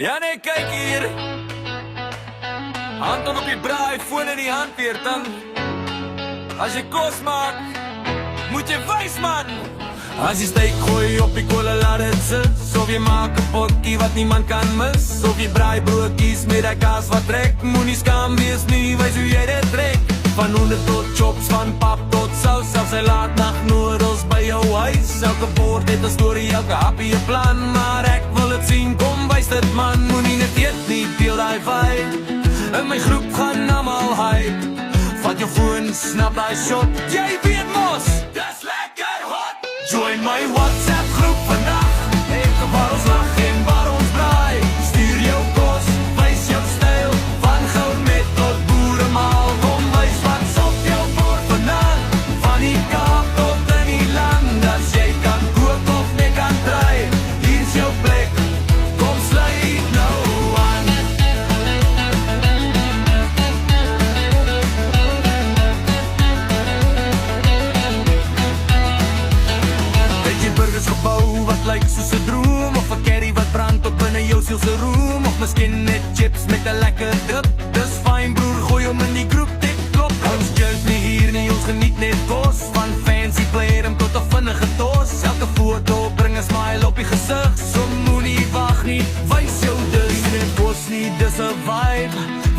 Ja nee, kyk hier. Hand op die braai, foon in die hand weer dan. As jy kos maak, moet jy wys man. As jy steek gooi op die kolle, laat het sit. Of jy maak 'n potjie wat niemand kan mis. Of jy braai broodjies met die kaas wat trek. Moenie skaam wees nie, wys hoe jy dit trek. Van hoender tot chops, van pap tot saus. Selfs hy laat nacht noodles by jou huis. Elke bord het 'n storie, elke happie 'n plan. Maar ek wil het sien, kom wys dit man. Moenie net eet nie, deel die vibe. In my groep gaan almal hype. Vat jou foon, snap die shot. Jy weet mos, dis lekker hot. Join my WhatsApp groep vandag. Ek waar ons lag en waar ons braai. Stuur jou kos, wys jou styl. Van gourmet tot boeremaal. Kom wys wat's op jou bord vanaand. Van die Kaap tot in die land. As jy kan kook of net kan draai. Hier's jou plek, kom sluit nou aan. Burgers gebou wat lyk soos 'n droom. Of 'n curry wat brand tot binne jou siel se room. Of miskien net chips met 'n lekker dip. Dis fyn broer, gooi hom in die groep, tik klop. Ons judge nie hier nie, ons geniet net kos. Van fancy player tot 'n vinnige tos. Elke foto bring 'n smile op die gesig. So moenie wag nie, wys jou dus. Dit kos nie, dis 'n vibe.